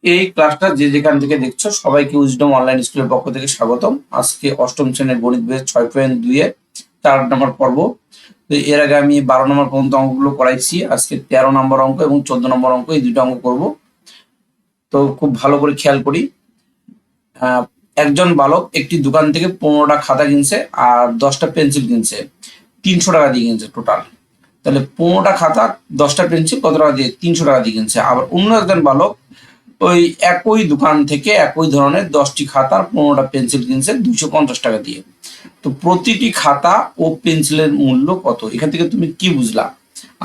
এই ক্লাসটা যে যেখান থেকে দেখছো সবাইকে উইজডম অনলাইন স্কুলের পক্ষ থেকে স্বাগতম। আজকে অষ্টম শ্রেণীর গণিত বইয়ের 6.2 এর 4 নম্বর পর্ব। তো এর আগে আমি 12 নম্বর পর্যন্ত অঙ্কগুলো করাইছি। আজকে 13 নম্বর অঙ্ক এবং 14 নম্বর অঙ্ক, এই দুটো অঙ্ক করব। তো খুব ভালো করে খেয়াল করি। একজন বালক একটি দোকান থেকে 15টা খাতা কিনছে আর 10টা পেন্সিল কিনছে, 300 টাকা দিয়ে কিনছে টোটাল। তাহলে 15টা খাতা 10টা পেন্সিল কত টাকা দিয়ে? 300 টাকা দিয়ে কিনছে। আবার অন্য একজন বালক ওই একই দোকান থেকে একই ধরনের 10টি খাতা 15টা পেন্সিল কিনছে 250 টাকা দিয়ে। তো প্রতিটি খাতা ও পেন্সিলের মূল্য কত? এখান থেকে তুমি কি বুঝলা?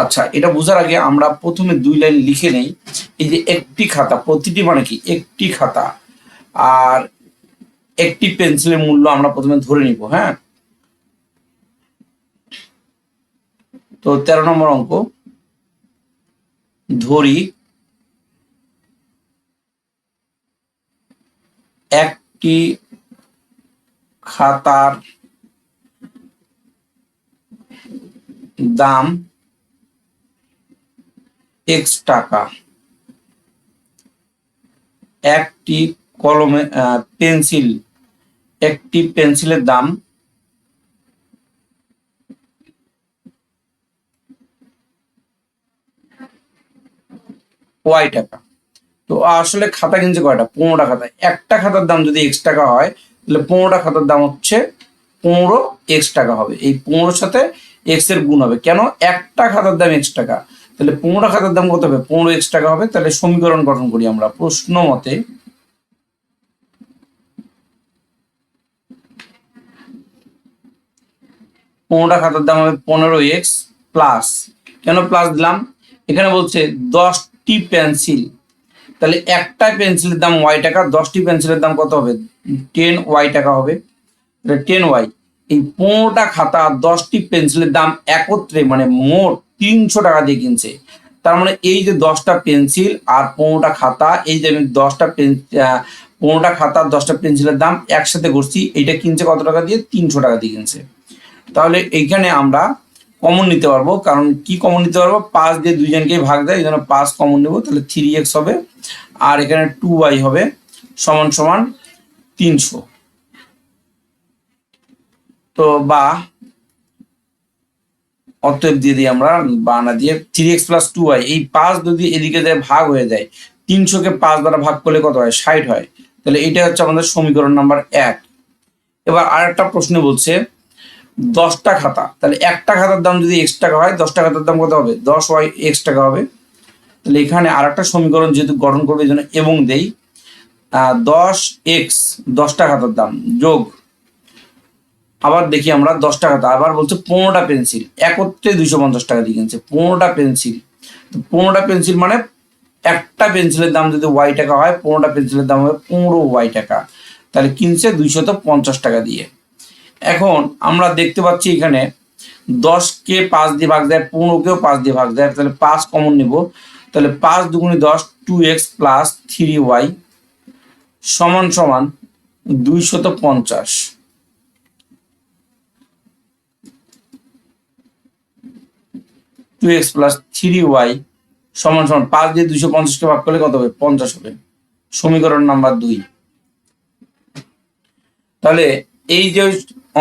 আচ্ছা, এটা বোঝার আগে আমরা প্রথমে 2 লাইন লিখে নেই। এই যে একটি খাতা, প্রতিটি মানে কি? একটি খাতা আর একটি পেন্সিলের মূল্য আমরা প্রথমে ধরে নিব। হ্যাঁ, তো 13 নম্বর অঙ্ক ধরি একটি খাতার দাম x টাকা, একটি কলমে একটি পেন্সিলের দাম y টাকা। তো আসলে খাতা কিনছে কয়টা? 15টা খাতা। একটা খাতার দাম যদি x টাকা হয় তাহলে 15টা খাতার দাম হচ্ছে 15x টাকা হবে। এই 15 সাথে x এর গুণ হবে। কেন? একটা খাতার দাম x টাকা, তাহলে 15টা খাতার দাম কত হবে? 15x টাকা হবে। তাহলে সমীকরণ গঠন করি আমরা। প্রশ্ন মতে 15টা খাতার দাম হবে 15x প্লাস, কেন প্লাস দিলাম? এখানে বলছে 10টি পেন্সিল, তাহলে একটা পেন্সিলের দাম y টাকা, 10টি পেন্সিলের দাম কত হবে? 10y টাকা হবে। 10y। এই 15টা খাতা 10টি পেন্সিলের দাম একত্রে মানে মোট 300 টাকা দিয়ে কিনছে। তার মানে এই যে 10টা পেন্সিল আর 15টা খাতা, এই যে আমি 15টা খাতা 10টা পেন্সিলের দাম একসাথে করছি, এইটা কিনছে কত টাকা দিয়ে? 300 টাকা দিয়ে কিনছে। তাহলে এইখানে আমরা কমন নিতে পারবো। কারণ কি কমন নিতে পারবো? 5 দিয়ে দুইজনকেই ভাগ দেয়, এই জন্য 5 কমন নেবো। তাহলে 3x হবে আর এখানে 2y হবে সমান সমান 300। তো বা অতএব দিয়ে দিই আমরা বানা দিয়ে 3x প্লাস 2y, এই 5 যদি এদিকে যায় ভাগ হয়ে যায়, 300কে 5 দ্বারা ভাগ করলে কত হয়? 60 হয়। তাহলে এটা হচ্ছে আমাদের সমীকরণ নাম্বার 1। এবার আরেকটা প্রশ্ন বলছে 10টা খাতা, তাহলে একটা খাতার দাম যদি x টাকা হয়, 10টা খাতার দাম কত হবে? 10y x টাকা হবে। তাহলে এখানে আরেকটা সমীকরণ যেহেতু গঠন করবে, এই জন্য এবং দেই 10x 10টা খাতার দাম যোগ, আবার দেখি আমরা 10টা খাতা, আবার বলছে 15টা পেন্সিল একত্রে 250 টাকা দিয়ে কিনছে। 15টা পেন্সিল, 15টা পেন্সিল মানে একটা পেন্সিলের দাম যদি y টাকা হয়, 15টা পেন্সিলের দাম হবে 15y টাকা। তাহলে কিনছে 250 টাকা দিয়ে। এখন আমরা দেখতে পাচ্ছি এখানে 10কে 5 দিয়ে ভাগ দেয়, 15কেও 5 দিয়ে ভাগ দেয়। তাহলে 5 কমন নিব। তাহলে 5 দুগুণে 10, 2x প্লাস 3y সমান সমান 250। 2x প্লাস 3y সমান সমান 5 দিয়ে 250কে ভাগ করলে কত হবে? 50 হবে। সমীকরণ নাম্বার 2। তাহলে এই যে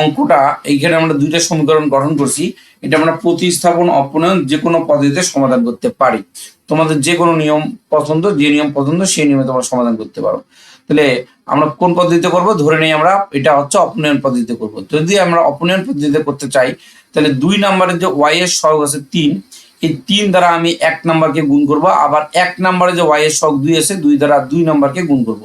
অঙ্কটা, এইখানে আমরা দুইটা সমীকরণ গঠন করছি, এটা আমরা প্রতিস্থাপন অপনয়ন যে কোনো পদ্ধতিতে সমাধান করতে পারি। তোমাদের যে কোনো নিয়ম পছন্দ, যে নিয়ম পছন্দ সেই নিয়মে তোমরা সমাধান করতে পারো। তাহলে আমরা কোন পদ্ধতিতে করব? ধরে নেই আমরা এটা হচ্ছে অপনয়ন পদ্ধতিতে করব। যদি আমরা অপনয়ন পদ্ধতিতে করতে চাই, তাহলে 2 নম্বরের যে y এর সহগ আছে 3, এই 3 দ্বারা আমি 1 নম্বরকে গুণ করব। আবার 1 নম্বরে যে y এর সহগ 2 আছে, 2 দ্বারা 2 নম্বরকে গুণ করব।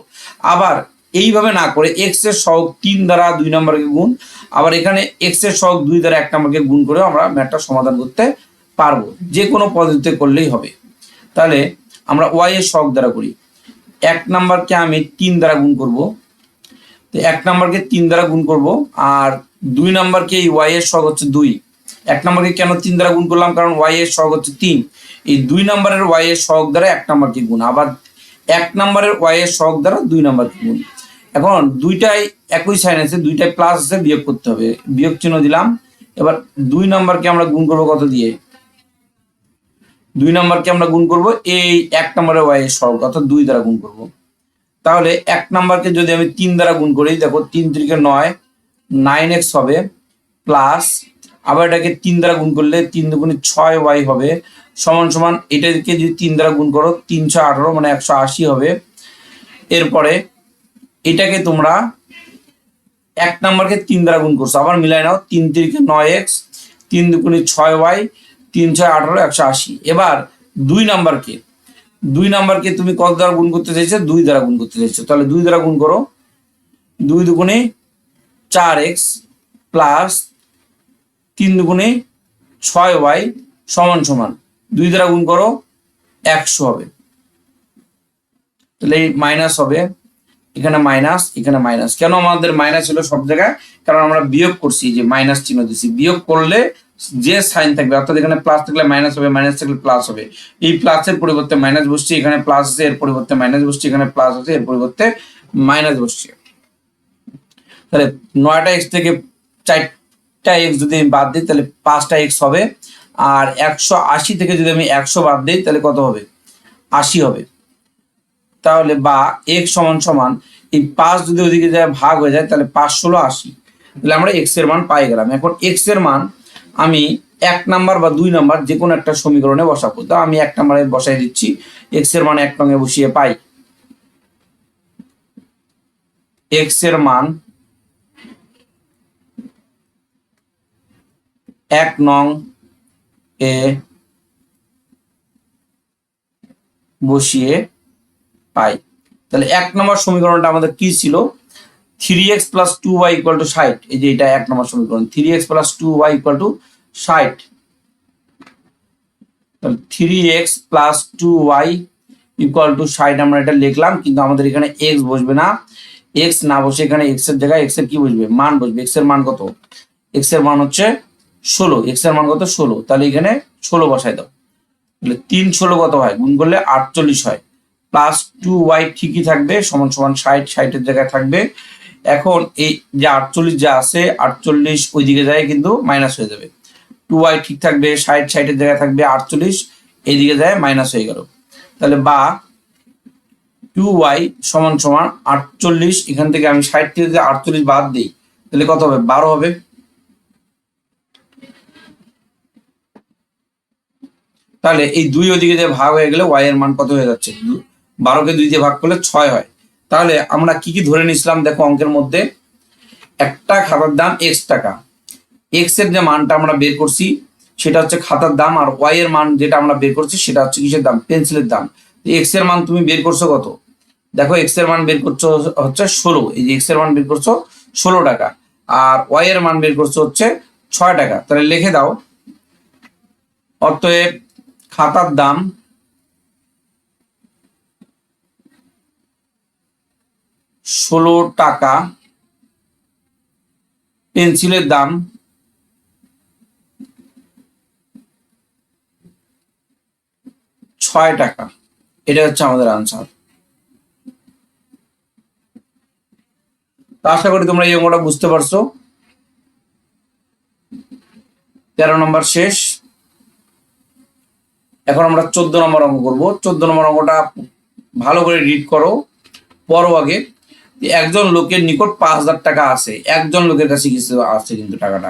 আবার এইভাবে না করে x এর সহগ 3 দ্বারা 2 নম্বরকে গুণ, আবার এখানে x এর সহগ 2 দ্বারা 1 নম্বরকে গুণ করে আমরা ম্যাথটা সমাধান করতে পারবো। যে কোনো পদ্ধতিতে করলেই হবে। তাহলে আমরা y এর সহগ দ্বারা করি। 1 নম্বরকে আমি 3 দ্বারা গুণ করব। তো 1 নম্বরকে 3 দ্বারা গুণ করব আর 2 নম্বরকে এই y এর সহগ হচ্ছে 2। 1 নম্বরকে কেন 3 দ্বারা গুণ করলাম? কারণ y এর সহগ হচ্ছে 3। এই 2 নম্বরের y এর সহগ দ্বারা 1 নম্বরকে গুণ, আবার 1 নম্বরের y এর সহগ দ্বারা 2 নম্বরকে গুণ। এখন দুইটাই একই সাইন আছে, দুইটাই প্লাস আছে, বিয়োগ করতে হবে। বিয়োগ চিহ্ন দিলাম। এবার 2 নম্বরকে আমরা গুণ করব কত দিয়ে? 2 নম্বরকে আমরা গুণ করব এই 1 নম্বরের y এর সহগ অর্থাৎ 2 দ্বারা গুণ করব। তাহলে 1 নাম্বারকে যদি আমি 3 দ্বারা গুণ করি, দেখো 3 3 কে 9, 9x হবে, প্লাস আবার এটাকে 3 দ্বারা গুণ করলে 3 দুগুণে 6y হবে, সমান সমান এটাকে যদি 3 দ্বারা গুণ করো 3 6 18 মানে 180 হবে। এরপরে এটাকে তোমরা 1 নাম্বারকে 3 দ্বারা গুণ করছো, আবার মিলাই নাও, 3 3 কে 9x, 3 দুগুণে 6y, 3 6 18 180। এবার 2 নাম্বারকে তুমি কত দ্বারা গুণ করতে চাইছো? 2 দ্বারা গুণ করতে চাইছো, তাহলে 2 দ্বারা গুণ করো, 2 দুগুণে 4x প্লাস 3 দুগুণে 6y সমান সমান 2 দ্বারা গুণ করো 100 হবে। তাহলে মাইনাস হবে, এখানে মাইনাস, এখানে মাইনাস। কেন আমাদের মাইনাস হলো সব জায়গায়? কারণ আমরা বিয়োগ করছি, যে মাইনাস চিহ্ন দিচ্ছি। বিয়োগ করলে যে সাইন থাকবে, অর্থাৎ এখানে প্লাস থাকলে মাইনাস হবে, মাইনাস থাকলে প্লাস হবে। এই প্লাসের পরিবর্তে মাইনাস বসছে, এখানে প্লাস আছে এর পরিবর্তে মাইনাস বসছে, এখানে প্লাস আছে এর পরিবর্তে মাইনাস বসছে। তাহলে 9টা এক্স থেকে 4টা এক্স যদি আমি বাদ দিই তাহলে 5টা এক্স হবে। আর 180 থেকে যদি আমি 100 বাদ দিই তাহলে কত হবে? 80 হবে। তাহলে বা এক্স সমান সমান এই 5 যদি ওদিকে যায় ভাগ হয়ে যায় তাহলে 5 16 80। তাহলে আমরা এক্স এর মান পাই গেলাম। এখন এক্স এর মান আমি 1 নাম্বার বা 2 নাম্বার যে কোনো একটা সমীকরণে বসাবো। তা আমি 1 নাম্বারে বসাই দিচ্ছি, এক্স এর মান 1 নংয়ে বসিয়ে পাই এক্স এর মান 1 নং এ বসিয়ে পাই। তাহলে 1 নম্বর সমীকরণটা আমাদের কি ছিল? 3x + 2y = 60। এই যে এটা 1 নম্বর সমীকরণ, 3x + 2y = 60। তাহলে 3x + 2y = 60 আমরা এটা লিখলাম, কিন্তু আমাদের এখানে x বসবে না। x না বসে এখানে x এর জায়গায় x এর কি বসবে? মান বসবে। x এর মান কত? x এর মান হচ্ছে 16। x এর মান কত? 16। তাহলে এখানে 16 বসাই দাও। তাহলে 3 16 কত হয়? গুণ করলে 48 হয়। প্লাস 2y ঠিকই থাকবে, সমান সমান 60, 60 এর জায়গায় থাকবে। এখন এই যে 48 যা আছে, 48 ওইদিকে যায় কিন্তু মাইনাস হয়ে যাবে। 2y ঠিক থাকবে, 60 60 এর জায়গায় থাকবে, 48 এইদিকে যায় মাইনাস হয়ে গেল। তাহলে বা 2y সমান সমান 48, এখান থেকে আমি 60 থেকে যদি 48 বাদ দিই তাহলে কত হবে? 12 হবে। তাহলে এই 2 ওদিকে যে ভাগ হয়ে গেলে y এর মান কত হয়ে যাচ্ছে? 12কে 2 দিয়ে ভাগ করলে 6 হয়। তাহলে আমরা কি কি ধরে নিছিলাম দেখো অঙ্কের মধ্যে? একটা খাতার দাম x টাকা, x এর যে মানটা আমরা বের করছি সেটা হচ্ছে খাতার দাম, আর y এর মান যেটা আমরা বের করছি সেটা হচ্ছে কিসের দাম? পেন্সিলের দাম। x এর মান তুমি বের করছো কত? দেখো x এর মান বের করছো হচ্ছে 16। এই যে x এর মান বের করছো 16 টাকা, আর y এর মান বের করছো হচ্ছে 6 টাকা। তাহলে লিখে দাও, অতএব খাতার দাম টাকা, পেন্সিলের দাম 6 টাকা। এটা হচ্ছে আমাদের আনসার। আশা করি তোমরা এই অঙ্কটা বুঝতে পারছো। 13 নম্বর শেষ। এখন আমরা 14 নম্বর অঙ্ক করব। 14 নম্বর অঙ্কটা ভালো করে রিড করো, পড়ো আগে। একজন লোকের নিকট 5000 টাকা আছে, একজন লোকের কাছে কিছু আছে কিন্তু টাকাটা,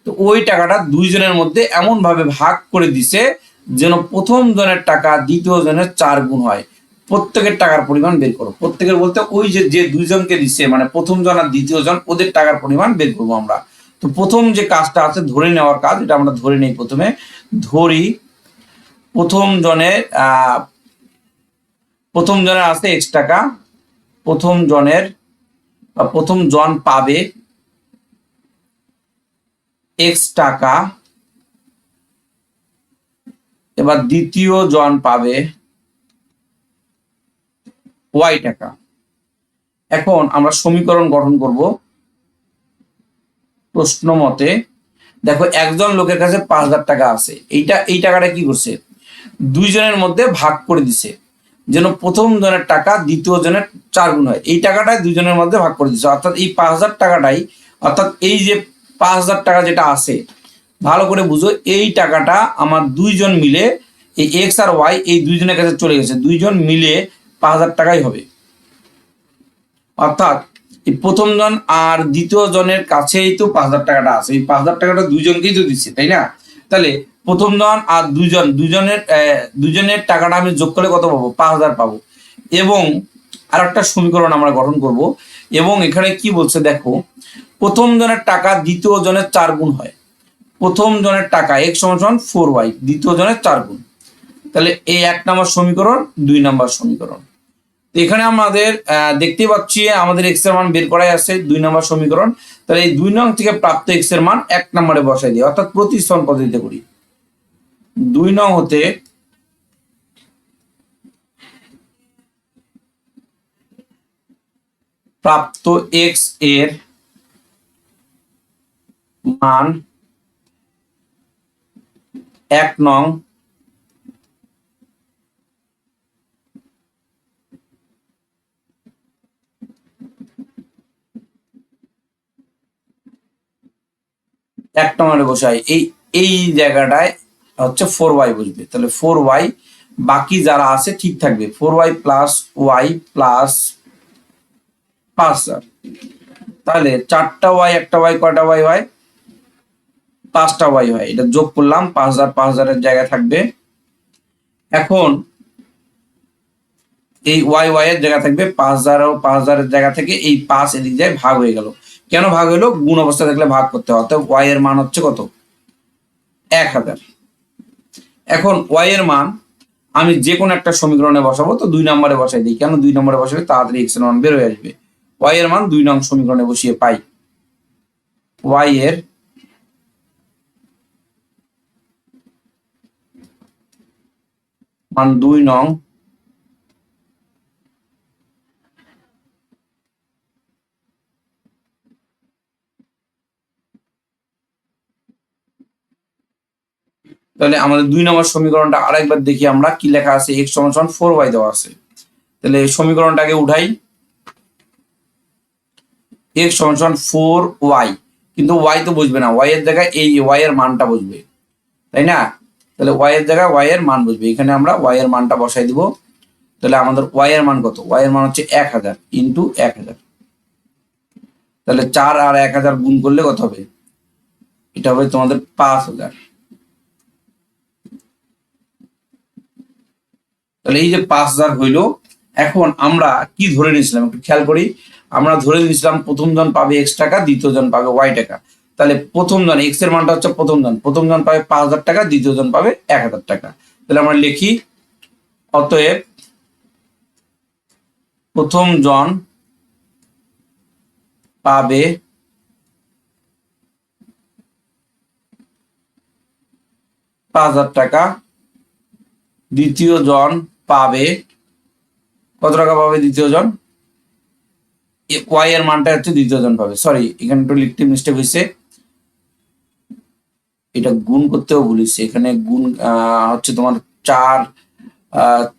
তো ওই টাকাটা দুইজনের মধ্যে এমন ভাবে ভাগ করে দিছে যেন প্রথম জনের টাকা দ্বিতীয় জনের 4 গুণ হয়। প্রত্যেকের টাকার পরিমাণ বের করো। প্রত্যেকের বলতে ওই যে যে দুইজনকে দিছে, মানে প্রথম জন আর দ্বিতীয় জন, ওদের টাকার পরিমাণ বের করবো আমরা। তো প্রথম যে কাজটা আছে ধরে নেওয়ার কাজ, এটা আমরা ধরে নেই। প্রথমে ধরি প্রথম জনের আছে x টাকা, প্রথম জন পাবে x টাকা, এবার দ্বিতীয় জন পাবে y টাকা। এখন আমরা সমীকরণ গঠন করব প্রশ্ন মতে। দেখো একজন লোকের কাছে 5000 টাকা আছে, এই টাকাটা কি করছে? দুইজনের মধ্যে ভাগ করে দিছে যেন প্রথম জনের টাকা দ্বিতীয় জনের 4 গুণ হয়। এই টাকাটাই দুইজনের মধ্যে ভাগ করে দিচ্ছে, অর্থাৎ এই 5000 টাকাটাই, অর্থাৎ এই যে 5000 টাকা যেটা আছে, ভালো করে বুঝো, এই টাকাটা আমার দুইজন মিলে, এই এক্স আর ওয়াই এই দুইজনের কাছে চলে গেছে, দুইজন মিলে 5000 টাকাই হবে। অর্থাৎ এই প্রথম জন আর দ্বিতীয় জনের কাছেই তো 5,000 টাকাটা আছে, এই 5,000 টাকাটা দুইজনকেই তো দিচ্ছে, তাই না? তাহলে প্রথম জন আর দুজনের টাকাটা আমি যোগ করলে কত পাবো? 5,000 পাবো। এবং আর একটা সমীকরণ আমরা গঠন করব। এবং এখানে কি বলছে দেখো, প্রথম জনের টাকা দ্বিতীয় জনের 4 গুণ হয়। প্রথম জনের টাকা x সমান 4y, দ্বিতীয় জনের 4 গুণ। তাহলে এই 1 নম্বর সমীকরণ, 2 নম্বর সমীকরণ। তো এখানে আমাদের দেখতে পাচ্ছি আমাদের x এর মান বের করাই আছে 2 নম্বর সমীকরণ। তাহলে এই 2 নং থেকে প্রাপ্ত x এর মান 1 নম্বরে বসাই দিই, অর্থাৎ প্রতিস্থাপন পদ্ধতিতে করি। 2 নং হতে প্রাপ্ত x এর মান 1 নং1 নম্বরে বসাই। এই জায়গাটায় হচ্ছে 4y বসবে। তাহলে 4y, বাকি যারা আছে ঠিক থাকবে, 4y প্লাস y প্লাস 5,000। তাহলে 4টা y, একটা y, কয়টা y হয়? 5টা y হয়। এটা যোগ করলাম, 5,000 5,000 এর জায়গায় থাকবে। এখন এই y এর জায়গা থাকবে 5,000 ও 5,000 এর জায়গা থেকে এই 5 এদিক যায় ভাগ হয়ে গেল। কেন ভাগ হলো? গুণ অবস্থা থাকলে ভাগ করতে হয়। অর্থাৎ y এর মান হচ্ছে কত? 1,000। এখন y এর মান আমি যে কোনো একটা সমীকরণে বসাবো, তো 2 নম্বরে বসাই দিই। কেন 2 নম্বরে বসাবে? তাড়াতাড়ি x এর মান বের হয়ে আসবে। y এর মান 2 নং সমীকরণে বসিয়ে পাই y এর মান 2 নং তাহলে আমাদের 2 নম্বর সমীকরণটা আরেকবার দেখি আমরা, কি লেখা আছে? x সমান 4y দেওয়া আছে। তাহলে সমীকরণটাকে উঠাই, x সমান 4y, কিন্তু y তো বসবে না, y এর জায়গায় এই y এর মানটা বসবে, তাই না? তাহলে y এর জায়গায় y এর মান বসবে, এখানে আমরা y এর মানটা বসাই দিব। তাহলে আমাদের y এর মান কত? y এর মান হচ্ছে 1,000 ইন্টু 1,000। তাহলে 4 আর 1,000 গুণ করলে কত হবে? এটা হবে তোমাদের 5,000। তাহলে এই যে 5,000 হইলো। এখন আমরা কি ধরে নিয়েছিলাম একটু খেয়াল করি। আমরা ধরে নিয়েছিলাম প্রথম জন পাবে x টাকা, দ্বিতীয় জন পাবে y টাকা। তাহলে প্রথম জন, x এর মানটা হচ্ছে প্রথম জন পাবে 5,000 টাকা, দ্বিতীয় জন পাবে 1,000 টাকা। তাহলে আমরা লিখি, অতএব প্রথম জন পাবে 5,000 টাকা, দ্বিতীয় জন পাবে কত টাকা পাবে? দ্বিতীয় জন y এর মানটা হচ্ছে দ্বিতীয় জন পাবে। সরি, এখানে একটু লিখতে মিস্টেক হয়েছে, এটা গুণ করতেও ভুলিস। এখানে গুণ হচ্ছে তোমার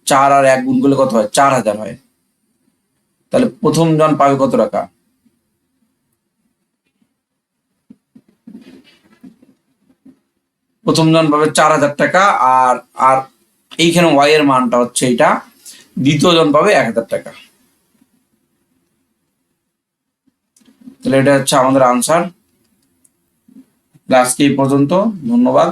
4 আর 1 গুণ করলে কত হয়? 4,000 হয়। তাহলে প্রথম জন পাবে কত টাকা? প্রথম জন পাবে 4,000 টাকা। আর আর এইখানে y এর মানটা হচ্ছে এটা, দ্বিতীয় জন পাবে 1,000 টাকা। তাহলে এটা হচ্ছে আমাদের আনসার। আজকে এই পর্যন্ত, ধন্যবাদ।